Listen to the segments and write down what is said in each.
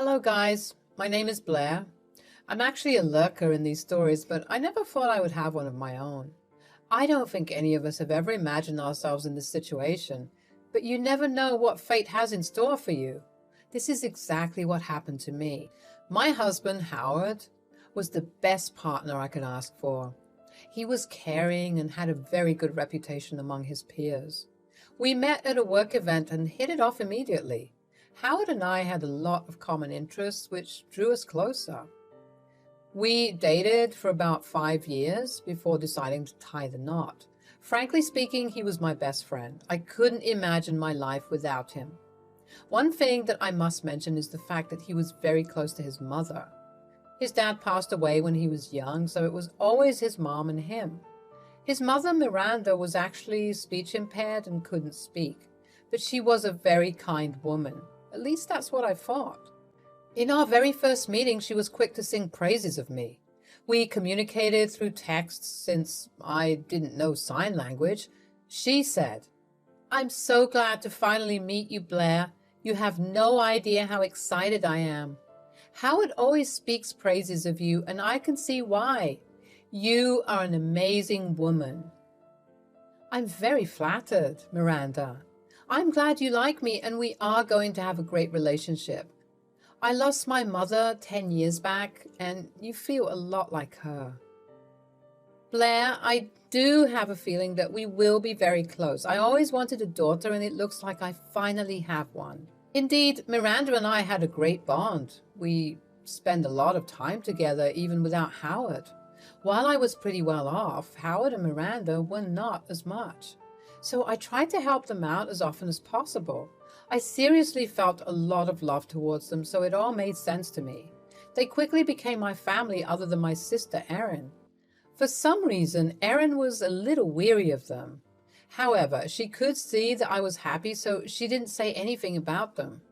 Hello, guys. My name is Blair. I'm actually a lurker in these stories, but I never thought I would have one of my own. I don't think any of us have ever imagined ourselves in this situation, but you never know what fate has in store for you. This is exactly what happened to me. My husband, Howard, was the best partner I could ask for. He was caring and had a very good reputation among his peers. We met at a work event and hit it off immediately. Howard and I had a lot of common interests, which drew us closer. We dated for about 5 years before deciding to tie the knot. Frankly speaking, he was my best friend. I couldn't imagine my life without him. One thing that I must mention is the fact that he was very close to his mother. His dad passed away when he was young, so it was always his mom and him. His mother, Miranda, was actually speech impaired and couldn't speak, but she was a very kind woman. At least that's what I thought. In our very first meeting, she was quick to sing praises of me. We communicated through texts since I didn't know sign language. She said, "I'm so glad to finally meet you, Blair. You have no idea how excited I am. Howard always speaks praises of you, and I can see why. You are an amazing woman." "I'm very flattered, Miranda. I'm glad you like me, and we are going to have a great relationship. I lost my mother 10 years back, and you feel a lot like her." "Blair, I do have a feeling that we will be very close. I always wanted a daughter, and it looks like I finally have one. Indeed, Miranda and I had a great bond. We spend a lot of time together, even without Howard. While I was pretty well off, Howard and Miranda were not as much. So I tried to help them out as often as possible. I seriously felt a lot of love towards them, so it all made sense to me. They quickly became my family other than my sister, Erin. For some reason, Erin was a little weary of them. However, she could see that I was happy, so she didn't say anything about them.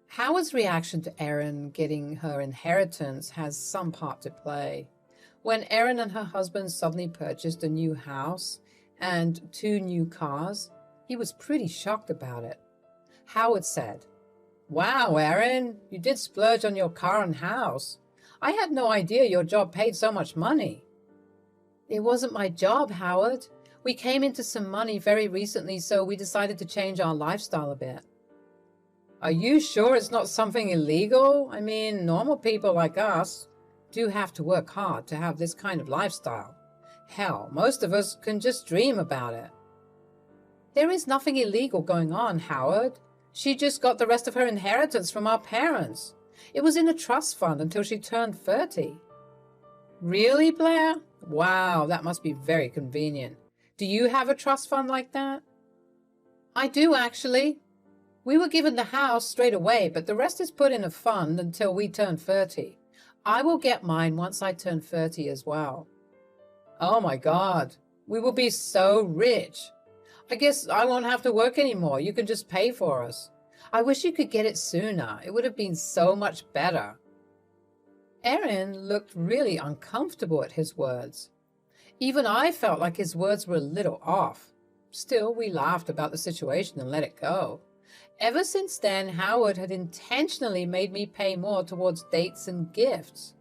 Howard's reaction to Erin getting her inheritance has some part to play. When Erin and her husband suddenly purchased a new house and 2 new cars, he was pretty shocked about it. Howard said, "Wow, Erin, you did splurge on your car and house. I had no idea your job paid so much money." "It wasn't my job, Howard. We came into some money very recently, so we decided to change our lifestyle a bit." "Are you sure it's not something illegal? I mean, normal people like us do have to work hard to have this kind of lifestyle. Hell, most of us can just dream about it." "There is nothing illegal going on, Howard. She just got the rest of her inheritance from our parents. It was in a trust fund until she turned 30. "Really, Blair? Wow, that must be very convenient. Do you have a trust fund like that?" "I do, actually. We were given the house straight away, but the rest is put in a fund until we turn 30. I will get mine once I turn 30 as well." "Oh my God, we will be so rich. I guess I won't have to work anymore. You can just pay for us. I wish you could get it sooner. It would have been so much better." Erin looked really uncomfortable at his words. Even I felt like his words were a little off. Still, we laughed about the situation and let it go. Ever since then, Howard had intentionally made me pay more towards dates and gifts.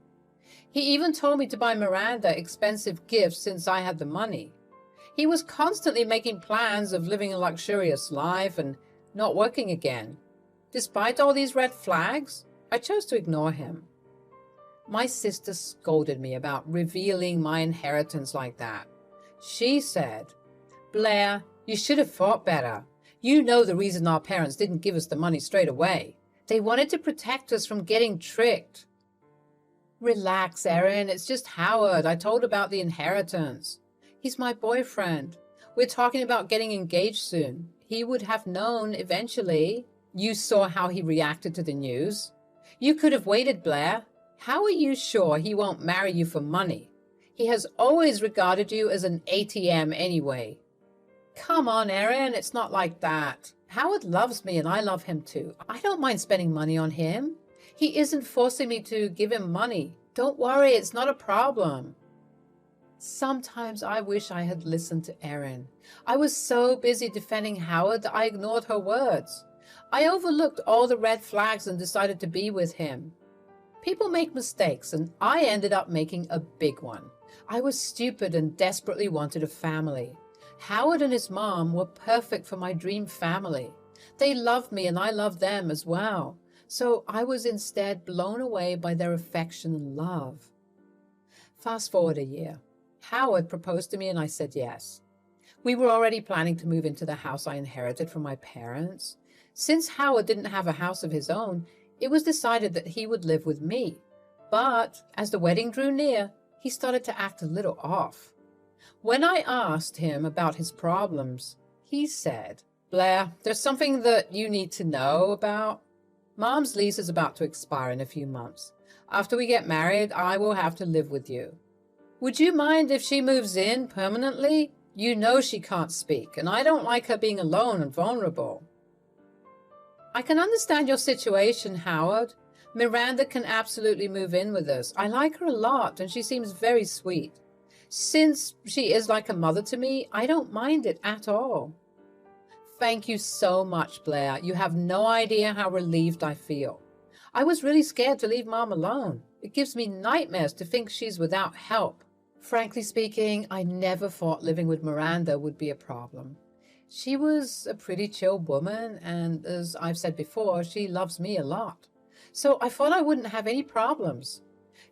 He even told me to buy Miranda expensive gifts since I had the money. He was constantly making plans of living a luxurious life and not working again. Despite all these red flags, I chose to ignore him. My sister scolded me about revealing my inheritance like that. She said, "Blair, you should have thought better. You know the reason our parents didn't give us the money straight away. They wanted to protect us from getting tricked." "Relax, Erin. It's just Howard. I told about the inheritance. He's my boyfriend. We're talking about getting engaged soon. He would have known eventually." "You saw how he reacted to the news. You could have waited, Blair. How are you sure he won't marry you for money? He has always regarded you as an ATM anyway." "Come on, Erin. It's not like that. Howard loves me and I love him too. I don't mind spending money on him. He isn't forcing me to give him money. Don't worry, it's not a problem." Sometimes I wish I had listened to Erin. I was so busy defending Howard that I ignored her words. I overlooked all the red flags and decided to be with him. People make mistakes, and I ended up making a big one. I was stupid and desperately wanted a family. Howard and his mom were perfect for my dream family. They loved me and I loved them as well. So I was instead blown away by their affection and love. Fast forward a year. Howard proposed to me and I said yes. We were already planning to move into the house I inherited from my parents. Since Howard didn't have a house of his own, it was decided that he would live with me. But as the wedding drew near, he started to act a little off. When I asked him about his problems, he said, "Blair, there's something that you need to know about. Mom's lease is about to expire in a few months. After we get married, I will have to live with you. Would you mind if she moves in permanently? You know she can't speak, and I don't like her being alone and vulnerable." "I can understand your situation, Howard. Miranda can absolutely move in with us. I like her a lot, and she seems very sweet. Since she is like a mother to me, I don't mind it at all." "Thank you so much, Blair. You have no idea how relieved I feel. I was really scared to leave Mom alone. It gives me nightmares to think she's without help. Frankly speaking, I never thought living with Miranda would be a problem. She was a pretty chill woman, and as I've said before, she loves me a lot. So I thought I wouldn't have any problems.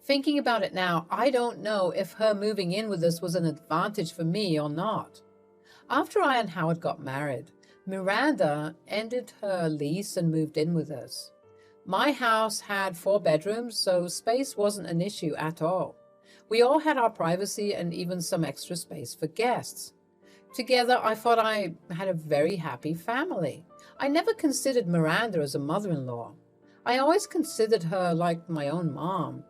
Thinking about it now, I don't know if her moving in with us was an advantage for me or not. After I and Howard got married, Miranda ended her lease and moved in with us. My house had 4 bedrooms, so space wasn't an issue at all. We all had our privacy and even some extra space for guests. Together, I thought I had a very happy family. I never considered Miranda as a mother-in-law. I always considered her like my own mom.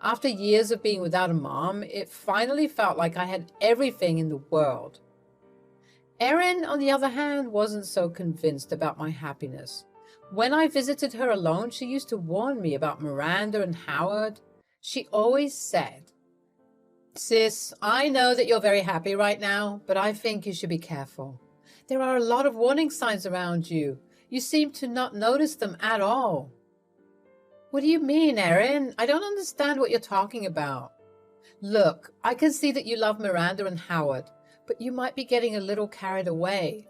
After years of being without a mom, it finally felt like I had everything in the world. Erin, on the other hand, wasn't so convinced about my happiness. When I visited her alone, she used to warn me about Miranda and Howard. She always said, "Sis, I know that you're very happy right now, but I think you should be careful. There are a lot of warning signs around you. You seem to not notice them at all." "What do you mean, Erin? I don't understand what you're talking about." "Look, I can see that you love Miranda and Howard, but you might be getting a little carried away.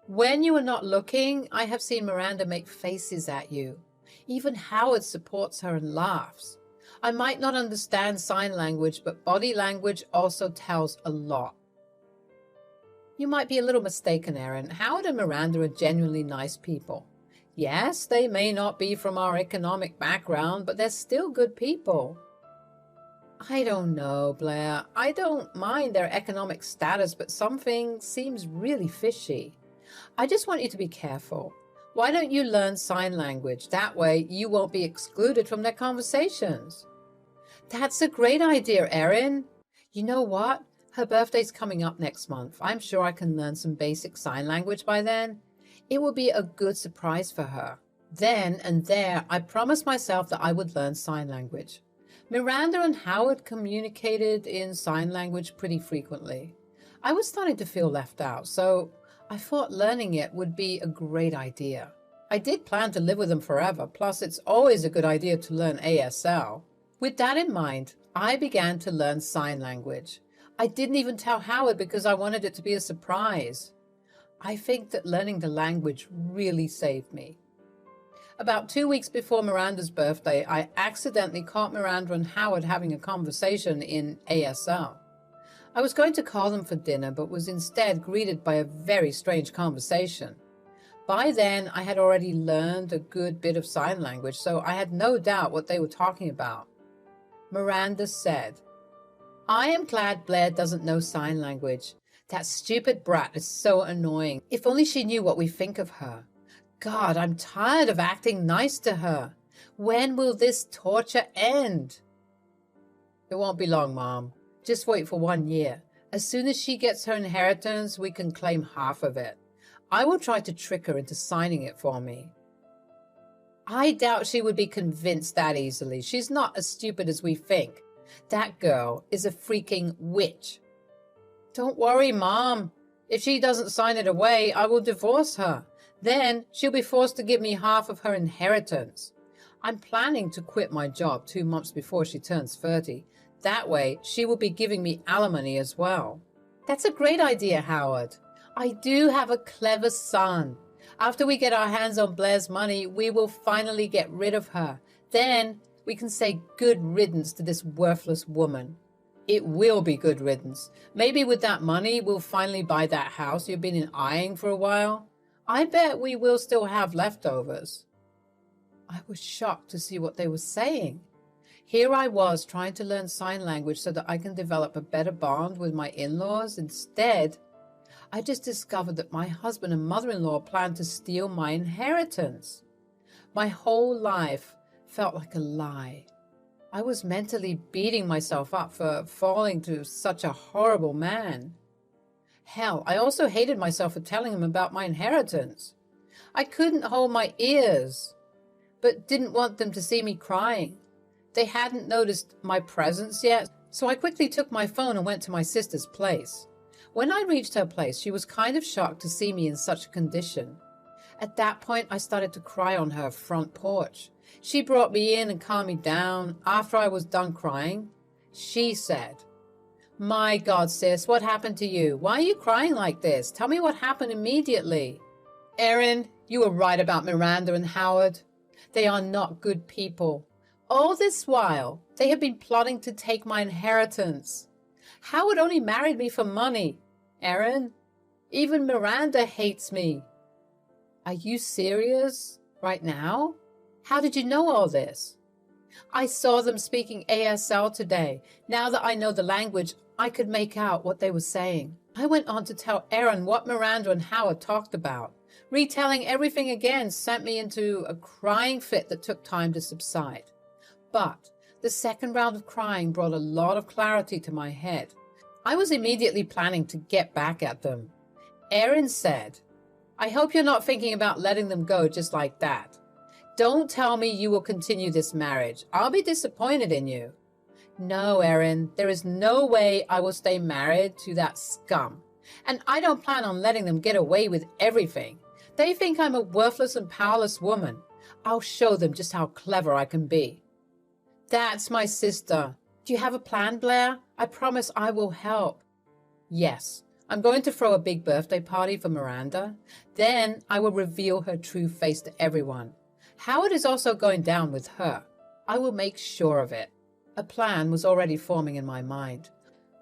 When you are not looking, I have seen Miranda make faces at you. Even Howard supports her and laughs. I might not understand sign language, but body language also tells a lot." "You might be a little mistaken, Erin. Howard and Miranda are genuinely nice people. Yes, they may not be from our economic background, but they're still good people." "I don't know, Blair. I don't mind their economic status, but something seems really fishy. I just want you to be careful. Why don't you learn sign language? That way you won't be excluded from their conversations." "That's a great idea, Erin. You know what? Her birthday's coming up next month. I'm sure I can learn some basic sign language by then. It will be a good surprise for her. Then and there, I promised myself that I would learn sign language. Miranda and Howard communicated in sign language pretty frequently. I was starting to feel left out, so I thought learning it would be a great idea. I did plan to live with them forever, plus it's always a good idea to learn ASL. With that in mind, I began to learn sign language. I didn't even tell Howard because I wanted it to be a surprise. I think that learning the language really saved me. About 2 weeks before Miranda's birthday, I accidentally caught Miranda and Howard having a conversation in ASL. I was going to call them for dinner, but was instead greeted by a very strange conversation. By then, I had already learned a good bit of sign language, so I had no doubt what they were talking about. Miranda said, "I am glad Blair doesn't know sign language. That stupid brat is so annoying. If only she knew what we think of her. God, I'm tired of acting nice to her. When will this torture end?" "It won't be long, Mom. Just wait for 1 year. As soon as she gets her inheritance, we can claim half of it. I will try to trick her into signing it for me." "I doubt she would be convinced that easily. She's not as stupid as we think. That girl is a freaking witch." "Don't worry, Mom. If she doesn't sign it away, I will divorce her. Then she'll be forced to give me half of her inheritance. I'm planning to quit my job 2 months before she turns 30. That way, she will be giving me alimony as well. That's a great idea, Howard. I do have a clever son. After we get our hands on Blair's money, we will finally get rid of her. Then we can say good riddance to this worthless woman. It will be good riddance. Maybe with that money, we'll finally buy that house you've been eyeing for a while. I bet we will still have leftovers. I was shocked to see what they were saying. Here I was trying to learn sign language so that I can develop a better bond with my in-laws. Instead, I just discovered that my husband and mother-in-law planned to steal my inheritance. My whole life felt like a lie. I was mentally beating myself up for falling to such a horrible man. Hell, I also hated myself for telling him about my inheritance. I couldn't hold my ears, but didn't want them to see me crying. They hadn't noticed my presence yet, so I quickly took my phone and went to my sister's place. When I reached her place, she was kind of shocked to see me in such a condition. At that point, I started to cry on her front porch. She brought me in and calmed me down. After I was done crying, she said, "My God, sis, what happened to you? Why are you crying like this? Tell me what happened immediately." "Erin, you were right about Miranda and Howard. They are not good people. All this while, they have been plotting to take my inheritance. Howard only married me for money. Erin, even Miranda hates me." "Are you serious? Right now? How did you know all this?" "I saw them speaking ASL today. Now that I know the language, I could make out what they were saying." I went on to tell Erin what Miranda and Howard talked about. Retelling everything again sent me into a crying fit that took time to subside. But the second round of crying brought a lot of clarity to my head. I was immediately planning to get back at them. Erin said, "I hope you're not thinking about letting them go just like that. Don't tell me you will continue this marriage. I'll be disappointed in you." "No, Erin, there is no way I will stay married to that scum. And I don't plan on letting them get away with everything. They think I'm a worthless and powerless woman. I'll show them just how clever I can be." "That's my sister. Do you have a plan, Blair? I promise I will help." "Yes, I'm going to throw a big birthday party for Miranda. Then I will reveal her true face to everyone. Howard is also going down with her. I will make sure of it." A plan was already forming in my mind.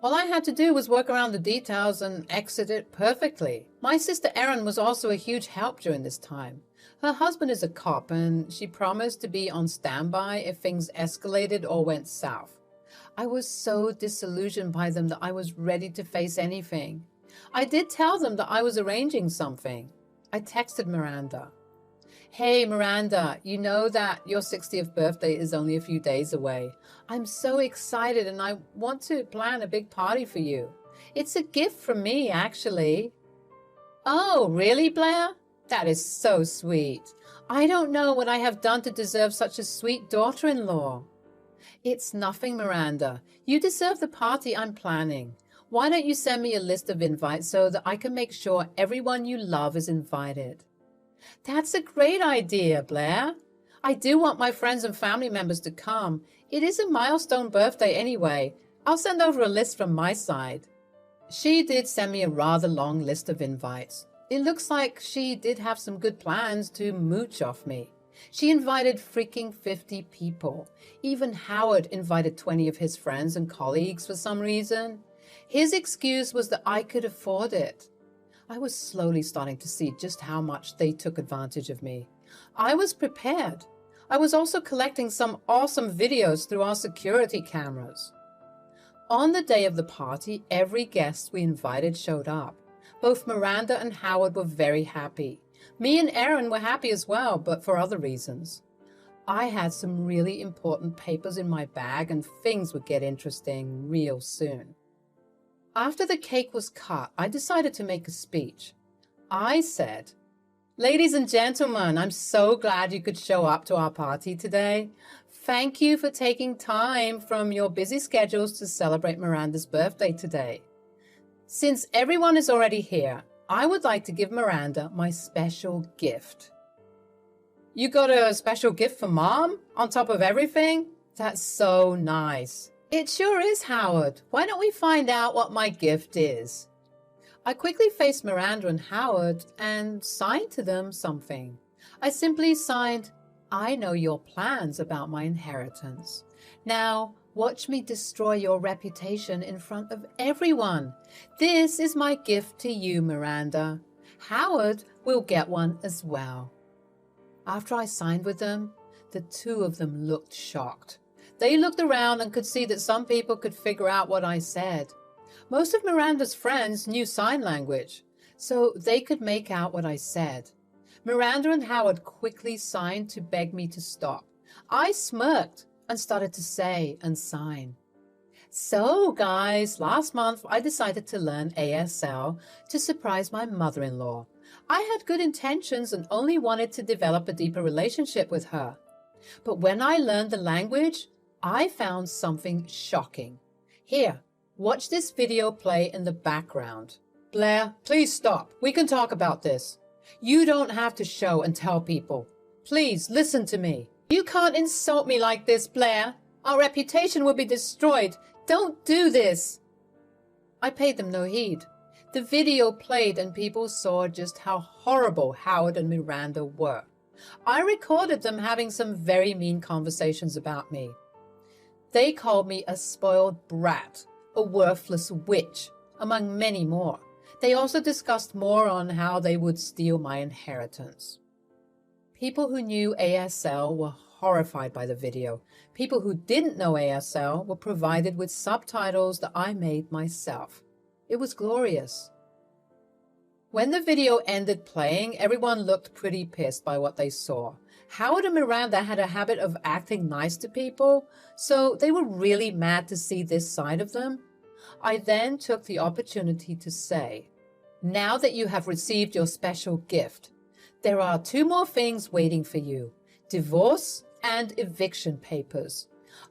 All I had to do was work around the details and exit it perfectly. My sister Erin was also a huge help during this time. Her husband is a cop, and she promised to be on standby if things escalated or went south. I was so disillusioned by them that I was ready to face anything. I did tell them that I was arranging something. I texted Miranda. "Hey, Miranda, you know that your 60th birthday is only a few days away. I'm so excited and I want to plan a big party for you. It's a gift from me, actually." "Oh, really, Blair? That is so sweet. I don't know what I have done to deserve such a sweet daughter-in-law." "It's nothing, Miranda. You deserve the party I'm planning. Why don't you send me a list of invites so that I can make sure everyone you love is invited?" "That's a great idea, Blair. I do want my friends and family members to come. It is a milestone birthday anyway. I'll send over a list from my side." She did send me a rather long list of invites. It looks like she did have some good plans to mooch off me. She invited freaking 50 people. Even Howard invited 20 of his friends and colleagues for some reason. His excuse was that I could afford it. I was slowly starting to see just how much they took advantage of me. I was prepared. I was also collecting some awesome videos through our security cameras. On the day of the party, every guest we invited showed up. Both Miranda and Howard were very happy. Me and Erin were happy as well, but for other reasons. I had some really important papers in my bag and things would get interesting real soon. After the cake was cut, I decided to make a speech. I said, "Ladies and gentlemen, I'm so glad you could show up to our party today. Thank you for taking time from your busy schedules to celebrate Miranda's birthday today. Since everyone is already here, I would like to give Miranda my special gift. You got a special gift for Mom on top of everything? That's so nice. It sure is, Howard. Why don't we find out what my gift is? I quickly faced Miranda and Howard and signed to them something. I simply signed, I know your plans about my inheritance. Now, watch me destroy your reputation in front of everyone. This is my gift to you, Miranda. Howard will get one as well. After I signed with them, the two of them looked shocked. They looked around and could see that some people could figure out what I said. Most of Miranda's friends knew sign language, so they could make out what I said. Miranda and Howard quickly signed to beg me to stop. I smirked and started to say and sign. So, guys, last month I decided to learn ASL to surprise my mother-in-law. I had good intentions and only wanted to develop a deeper relationship with her. But when I learned the language, I found something shocking. Here, watch this video play in the background. Blair, please stop. We can talk about this. You don't have to show and tell people. Please listen to me. You can't insult me like this, Blair. Our reputation will be destroyed. Don't do this. I paid them no heed. The video played and people saw just how horrible Howard and Miranda were. I recorded them having some very mean conversations about me. They called me a spoiled brat, a worthless witch, among many more. They also discussed more on how they would steal my inheritance. People who knew ASL were horrified by the video. People who didn't know ASL were provided with subtitles that I made myself. It was glorious. When the video ended playing, everyone looked pretty pissed by what they saw. Howard and Miranda had a habit of acting nice to people, so they were really mad to see this side of them. I then took the opportunity to say, now that you have received your special gift, there are two more things waiting for you: divorce and eviction papers.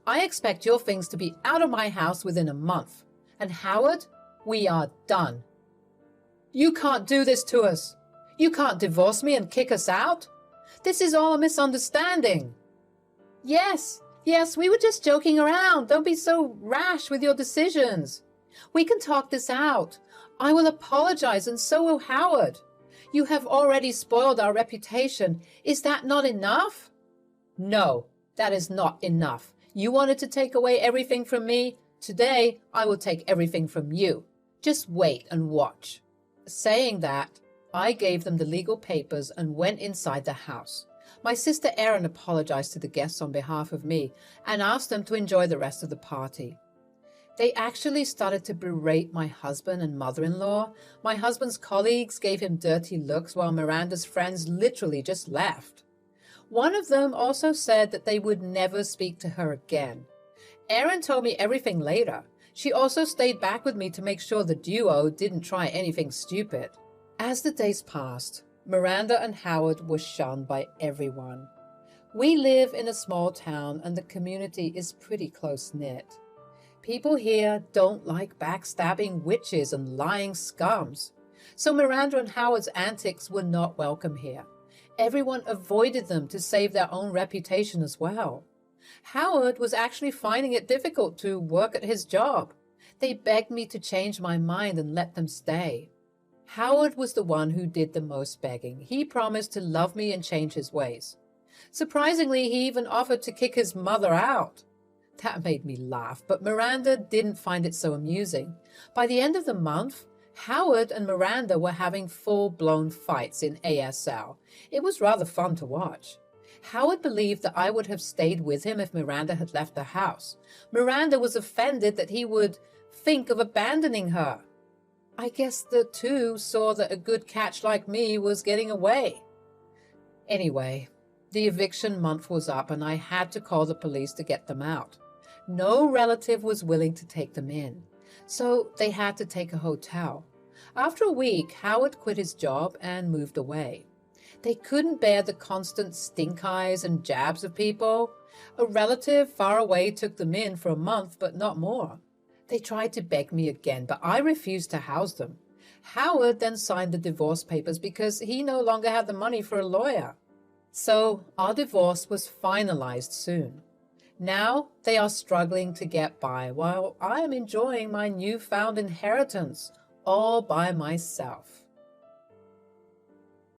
I expect your things to be out of my house within a month. And Howard, we are done. You can't do this to us. You can't divorce me and kick us out. This is all a misunderstanding. Yes, we were just joking around. Don't be so rash with your decisions. We can talk this out. I will apologize, and so will Howard. You have already spoiled our reputation. Is that not enough? No, that is not enough. You wanted to take away everything from me. Today, I will take everything from you. Just wait and watch. Saying that, I gave them the legal papers and went inside the house. My sister Erin apologized to the guests on behalf of me and asked them to enjoy the rest of the party. They actually started to berate my husband and mother-in-law. My husband's colleagues gave him dirty looks while Miranda's friends literally just left. One of them also said that they would never speak to her again. Erin told me everything later. She also stayed back with me to make sure the duo didn't try anything stupid. As the days passed, Miranda and Howard were shunned by everyone. We live in a small town and the community is pretty close-knit. People here don't like backstabbing witches and lying scums. So Miranda and Howard's antics were not welcome here. Everyone avoided them to save their own reputation as well. Howard was actually finding it difficult to work at his job. They begged me to change my mind and let them stay. Howard was the one who did the most begging. He promised to love me and change his ways. Surprisingly, he even offered to kick his mother out. That made me laugh, but Miranda didn't find it so amusing. By the end of the month, Howard and Miranda were having full-blown fights in ASL. It was rather fun to watch. Howard believed that I would have stayed with him if Miranda had left the house. Miranda was offended that he would think of abandoning her. I guess the two saw that a good catch like me was getting away. Anyway, the eviction month was up and I had to call the police to get them out. No relative was willing to take them in, so they had to take a hotel. After a week, Howard quit his job and moved away. They couldn't bear the constant stink eyes and jabs of people. A relative far away took them in for a month, but not more. They tried to beg me again, but I refused to house them. Howard then signed the divorce papers because he no longer had the money for a lawyer. So our divorce was finalized soon. Now they are struggling to get by while I am enjoying my newfound inheritance all by myself.